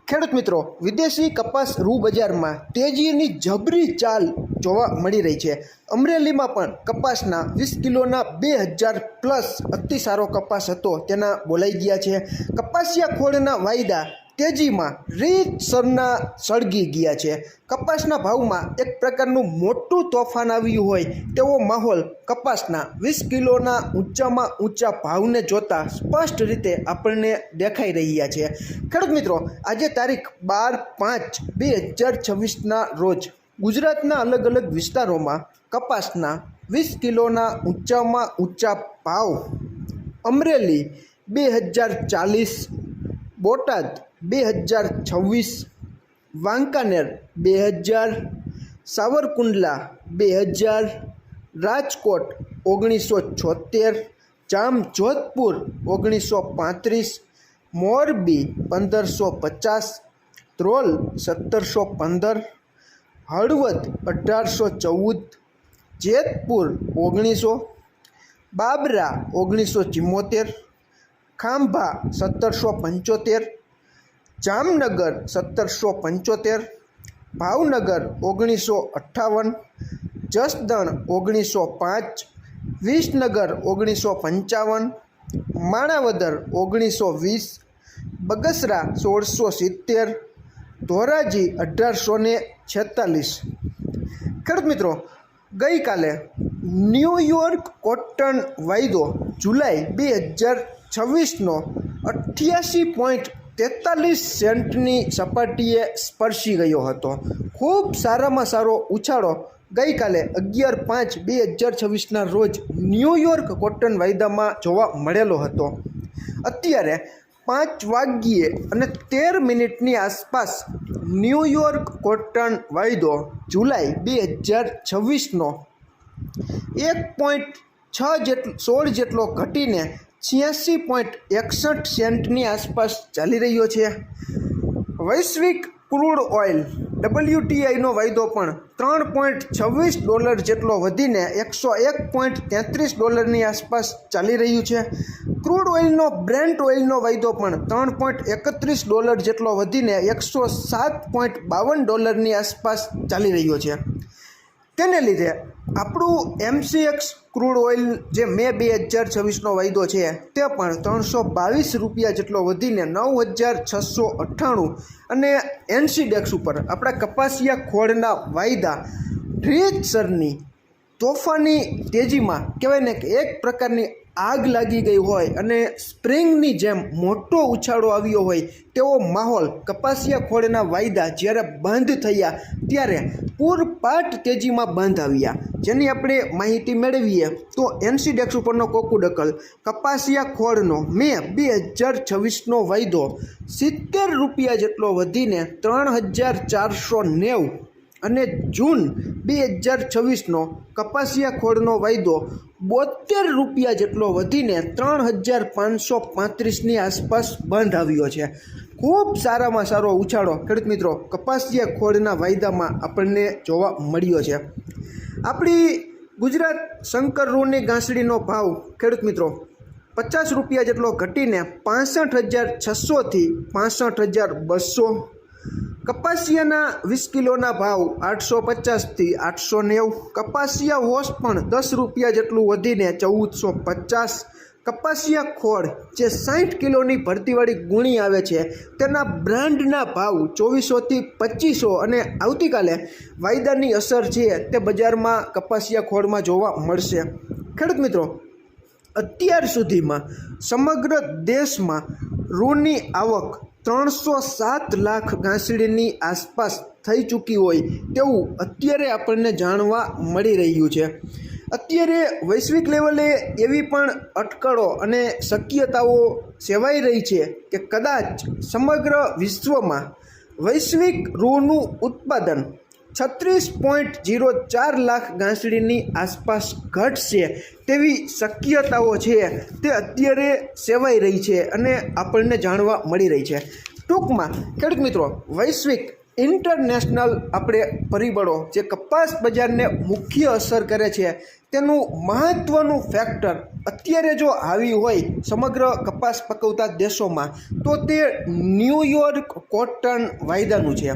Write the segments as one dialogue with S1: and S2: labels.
S1: ખેડૂત મિત્રો, વિદેશી કપાસ રૂ બજારમાં તેજીની જબરી ચાલ જોવા મળી રહી છે। અમરેલીમાં પણ કપાસના 20 કિલોના 2000 પ્લસ અતિ સારો કપાસ હતો તેના બોલાઈ ગયા છે। કપાસિયા ખોળના વાયદા તેજીમાં રીતસરના સળગી ગયા છે। કપાસના ભાવમાં એક પ્રકારનું મોટું તોફાન આવ્યું હોય તેવો માહોલ કપાસના 20 કિલોના ઊંચામાં ઊંચા ભાવને જોતા સ્પષ્ટ રીતે આપણને દેખાઈ રહ્યા છે। ખેડૂત મિત્રો, આજે તારીખ 12/5/2026ના રોજ ગુજરાતના અલગ અલગ વિસ્તારોમાં કપાસના 20 કિલોના ઊંચામાં ઊંચા ભાવ અમરેલી 2040, બોટાદ 2026, વાંકાનેર 2000, સાવરકુંડલા 2000, રાજકોટ 1976, જામજોધપુર 1935, મોરબી 1550, ધ્રોલ 1715, હળવદ 1814, જેતપુર 1900, બાબરા 1974, ખાંભા 1775, જામનગર 1775, ભાવનગર 1958, જસદણ 1905, વિસનગર 1955, માણાવદર 1920, બગસરા 1670, ધોરાજી 1846। ખેડૂત મિત્રો, ગઈકાલે ન્યૂયોર્ક કોટન વાયદો જુલાઈ 2026નો 88.43 સેન્ટની સપાટીએ સ્પર્શી ગયો હતો। ખૂબ સારામાં સારો ઉછાળો ગઈકાલે 11/5/2026ના રોજ ન્યૂયોર્ક કોટન વાયદામાં જોવા મળેલો હતો। અત્યારે 5:13 આસપાસ ન્યૂયોર્ક કોટન વાયદો જુલાઈ 2026નો 1.16 જેટલો ઘટીને 86.61 સેન્ટની આસપાસ ચાલી રહ્યો છે। વૈશ્વિક ક્રૂડ ઓઇલ WTIનો વાયદો પણ $3.26 જેટલો વધીને $101.33ની આસપાસ ચાલી રહ્યું છે। ક્રૂડ ઓઇલનો બ્રેન્ટ ઓઇલનો વાયદો પણ $3.31 જેટલો વધીને $107.52ની આસપાસ ચાલી રહ્યો છે। તેને લીધે આપણું MCX ક્રૂડ ઓઇલ જે મે 2026નો વાયદો છે તે પણ $322 જેટલો વધીને 9698 અને એનસીડેક્સ ઉપર આપણા કપાસિયા ખોળના વાયદા રીતસરની તોફાની તેજીમાં કહેવાય ને કે એક પ્રકારની આગ લાગી ગઈ હોય અને સ્પ્રિંગની જેમ મોટો ઉછાળો આવ્યો હોય તેવો માહોલ કપાસિયા ખોળના વાયદા જ્યારે બંધ થયા ત્યારે પૂરપાટ તેજીમાં બંધ આવ્યા। જેની આપણે માહિતી મેળવીએ તો એનસીડેક્સ ઉપરનો કોકુડકલ કપાસિયા ખોળનો મે 2026નો વાયદો $70 જેટલો વધીને 3490 અને જૂન 2026નો કપાસિયા ખોળનો વાયદો $72 જેટલો વધીને 3535ની આસપાસ બંધ આવ્યો છે। ખૂબ સારામાં સારો ઉછાળો ખેડૂત મિત્રો કપાસિયા ખોળના વાયદામાં આપણને જોવા મળ્યો છે। આપણી ગુજરાત શંકર રૂની ગાંસડીનો ભાવ ખેડૂત મિત્રો $50 જેટલો ઘટીને 65,600થી 65,200। કપાસિયાના 20 કિલોના ભાવ 850થી 890। કપાસિયા હોશ પણ $10 જેટલું વધીને 1450। કપાસિયા ખોળ જે 60 કિલોની ભરતીવાળી ગુણી આવે છે તેના બ્રાન્ડના ભાવ 2400થી 2500 અને આવતીકાલે વાયદાની અસર છે તે બજારમાં કપાસિયા ખોળમાં જોવા મળશે। ખેડૂત મિત્રો, અત્યાર સુધીમાં સમગ્ર દેશમાં રૂની આવક 307 લાખ ગાંસડીની આસપાસ થઈ ચૂકી હોય તેવું અત્યારે આપણને જાણવા મળી રહ્યું છે। અત્યારે વૈશ્વિક લેવલે એવી પણ અટકળો અને શક્યતાઓ સેવાઈ રહી છે કે કદાચ સમગ્ર વિશ્વમાં વૈશ્વિક રૂનું ઉત્પાદન 36.04 લાખ ગાંસડીની આસપાસ ઘટશે તેવી શક્યતાઓ છે તે અત્યારે સેવાઈ રહી છે અને આપણને જાણવા મળી રહી છે। ટૂંકમાં ખેડૂત મિત્રો, વૈશ્વિક ઇન્ટરનેશનલ આપણે પરિબળો જે કપાસ બજારને મુખ્ય અસર કરે છે તેનું મહત્ત્વનું ફેક્ટર અત્યારે જો આવી હોય સમગ્ર કપાસ પકવતા દેશોમાં તો તે ન્યૂયોર્ક કોટન વાયદાનું છે.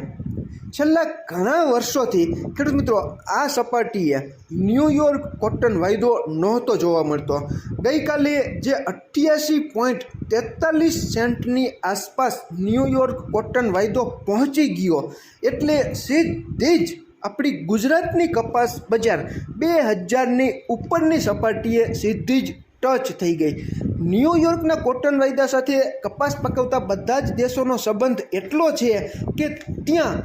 S1: છેલ્લા ઘણા વર્ષોથી ખેડૂત મિત્રો આ સપાટીએ ન્યૂયોર્ક કોટન વાયદો નહોતો જોવા મળતો. ગઈકાલે જે 88.43 આસપાસ ન્યૂયોર્ક કોટન વાયદો પહોંચી ગયો એટલે સીધી જ આપણી ગુજરાતની કપાસ બજાર 2000ની ઉપરની સપાટીએ સીધી જ ટચ થઈ ગઈ. ન્યૂયોર્કના કોટન વાયદા સાથે કપાસ પકવતા બધા જ દેશોનો સંબંધ એટલો છે કે ત્યાં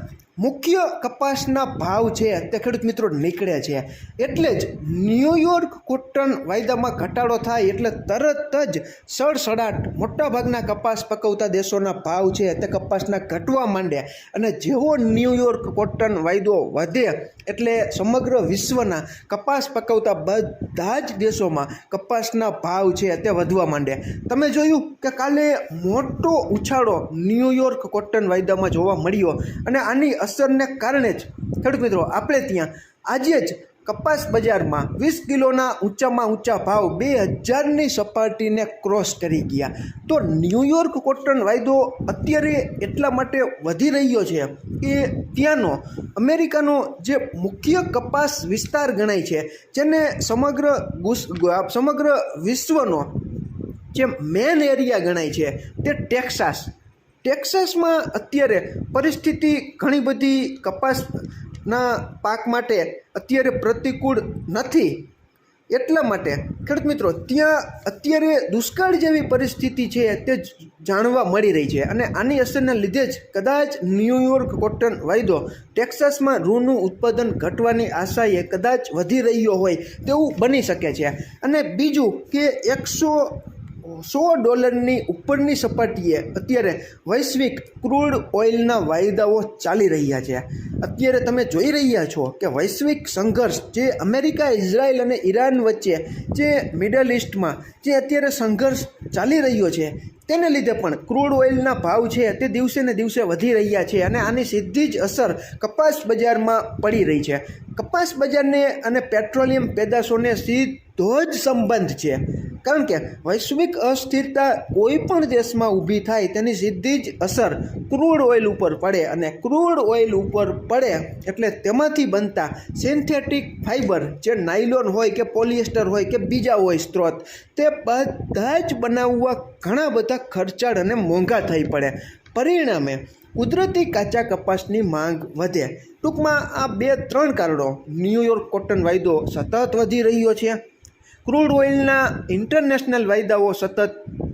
S1: મુખ્ય કપાસના ભાવ છે તે ખેડૂત મિત્રો નીકળે છે. એટલે જ ન્યૂયોર્ક કોટન વાયદામાં ઘટાડો થાય એટલે તરત જ સડસડાટ મોટાભાગના કપાસ પકવતા દેશોના ભાવ છે તે કપાસના ઘટવા માંડે અને જેવો ન્યૂયોર્ક કોટન વાયદો વધે એટલે સમગ્ર વિશ્વના કપાસ પકવતા બધા જ દેશોમાં કપાસના ભાવ છે તે વધવા માંડે. તમે જોયું કે કાલે મોટો ઉછાળો ન્યૂયોર્ક કોટન વાયદામાં જોવા મળ્યો અને આની અસરને કારણે જ ખેડૂત મિત્રો આપણે ત્યાં આજે જ કપાસ બજારમાં 20 કિલોના ઊંચામાં ઊંચા ભાવ 2000ની સપાટીને ક્રોસ કરી ગયા. તો ન્યૂયોર્ક કોટન વાયદો અત્યારે એટલા માટે વધી રહ્યો છે કે ત્યાંનો અમેરિકાનો જે મુખ્ય કપાસ વિસ્તાર ગણાય છે જેને સમગ્ર વિશ્વનો જે મેન એરિયા ગણાય છે તે ટેક્સાસમાં અત્યારે પરિસ્થિતિ ઘણી બધી કપાસના પાક માટે અત્યારે પ્રતિકૂળ નથી. એટલા માટે ખેડૂત મિત્રો ત્યાં અત્યારે દુષ્કાળ જેવી પરિસ્થિતિ છે તે જાણવા મળી રહી છે અને આની અસરના લીધે જ કદાચ ન્યૂયોર્ક કોટન વાયદો ટેક્સાસમાં રૂનું ઉત્પાદન ઘટવાની આશાએ કદાચ વધી રહ્યો હોય તેવું બની શકે છે. અને બીજું કે $100 ઉપરની સપાટીએ અત્યારે વૈશ્વિક ક્રૂડ ઓઇલના વાયદાઓ ચાલી રહ્યા છે. અત્યારે તમે જોઈ રહ્યા છો કે વૈશ્વિક સંઘર્ષ જે અમેરિકા, ઇઝરાયલ અને ઈરાન વચ્ચે જે મિડલ ઇસ્ટમાં જે અત્યારે સંઘર્ષ ચાલી રહ્યો છે તેને લીધે પણ ક્રૂડ ઓઇલના ભાવ છે તે દિવસે ને દિવસે વધી રહ્યા છે અને આની સીધી જ અસર કપાસ બજારમાં પડી રહી છે. કપાસ બજારને અને પેટ્રોલિયમ પેદાશોને સીધો જ સંબંધ છે કારણ કે વૈશ્વિક અસ્થિરતા કોઈ પણ દેશમાં ઊભી થાય તેની સીધી જ અસર ક્રૂડ ઓઇલ ઉપર પડે અને ક્રૂડ ઓઇલ ઉપર પડે એટલે તેમાંથી બનતા સિન્થેટિક ફાઇબર જે નાયલોન હોય કે પોલિએસ્ટર હોય કે બીજા હોય સ્ત્રોત તે બધા જ બનાવવા ઘણા બધા ખર્ચાળ અને મોંઘા થઈ પડે. પરિણામે કુદરતી કાચા કપાસની માંગ વધે. ટૂંકમાં આ 2-3 કારણો ન્યૂયોર્ક કોટન વાયદો સતત વધી રહ્યો છે, ક્રૂડ ઓઇલના ઇન્ટરનેશનલ વાયદાઓ સતત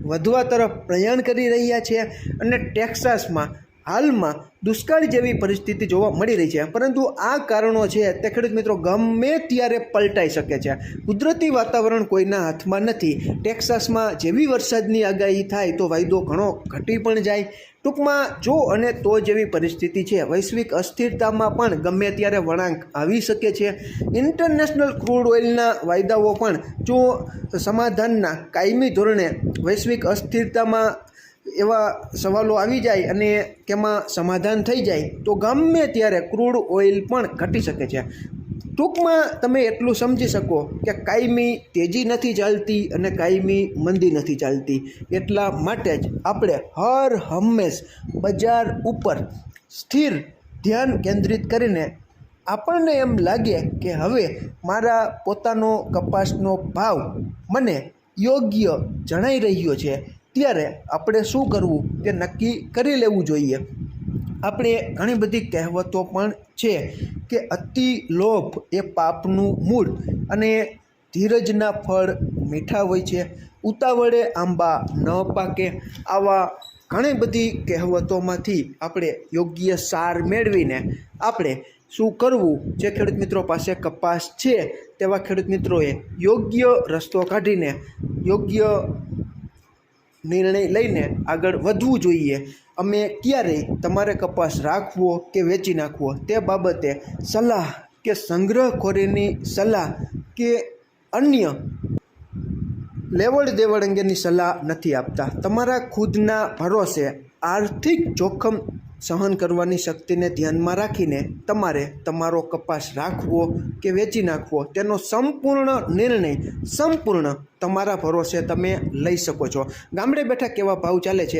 S1: વધવા તરફ પ્રયાણ કરી રહ્યા છે અને ટેક્સાસમાં હાલમાં દુષ્કાળ જેવી પરિસ્થિતિ જોવા મળી રહી છે. પરંતુ આ કારણો છે તે ખેડૂત મિત્રો ગમે ત્યારે પલટાઈ શકે છે. કુદરતી વાતાવરણ કોઈના હાથમાં નથી. ટેક્સાસમાં જેવી વરસાદની આગાહી થાય તો વાયદો ઘણો ઘટી પણ જાય. ટૂંકમાં જો અને તો જેવી પરિસ્થિતિ છે. વૈશ્વિક અસ્થિરતામાં પણ ગમે ત્યારે વળાંક આવી શકે છે. ઇન્ટરનેશનલ ક્રૂડ ઓઇલના વાયદાઓ પણ જો સમાધાનના કાયમી ધોરણે વૈશ્વિક અસ્થિરતામાં એવા સવાલો આવી જાય અને તેમાં સમાધાન થઈ જાય તો ગમે ત્યારે ક્રૂડ ઓઇલ પણ ઘટી શકે છે. ટૂંકમાં તમે એટલું સમજી શકો કે કાયમી તેજી નથી ચાલતી અને કાયમી મંદી નથી ચાલતી. એટલા માટે જ આપણે હર હંમેશ બજાર ઉપર સ્થિર ધ્યાન કેન્દ્રિત કરીને આપણને એમ લાગે કે હવે મારા પોતાનો કપાસનો ભાવ મને યોગ્ય જણાઈ રહ્યો છે ત્યારે આપણે શું કરવું તે નક્કી કરી લેવું જોઈએ. આપણે ઘણી બધી કહેવતો પણ છે કે અતિ લોભ એ પાપનું મૂળ અને ધીરજના ફળ મીઠા હોય છે, ઉતાવળે આંબા ન પાકે. આવા ઘણી બધી કહેવતોમાંથી આપણે યોગ્ય સાર મેળવીને આપણે શું કરવું, જે ખેડૂત મિત્રો પાસે કપાસ છે તેવા ખેડૂત મિત્રોએ યોગ્ય રસ્તો કાઢીને યોગ્ય નિર્ણય લઈને આગળ વધવું જોઈએ. અમે ક્યારેય તમારે કપાસ રાખવો કે વેચી નાખવો તે બાબતે સલાહ કે સંગ્રહખોરીની સલાહ કે અન્ય લેવડ દેવડ અંગેની સલાહ નથી આપતા. તમારા ખુદના ભરોસે આર્થિક જોખમ સહન કરવાની શક્તિને ધ્યાનમાં રાખીને તમારે તમારો કપાસ રાખવો કે વેચી નાખવો તેનો સંપૂર્ણ નિર્ણય સંપૂર્ણ તમારા ભરોસે તમે લઈ શકો છો. ગામડે બેઠા કેવા ભાવ ચાલે છે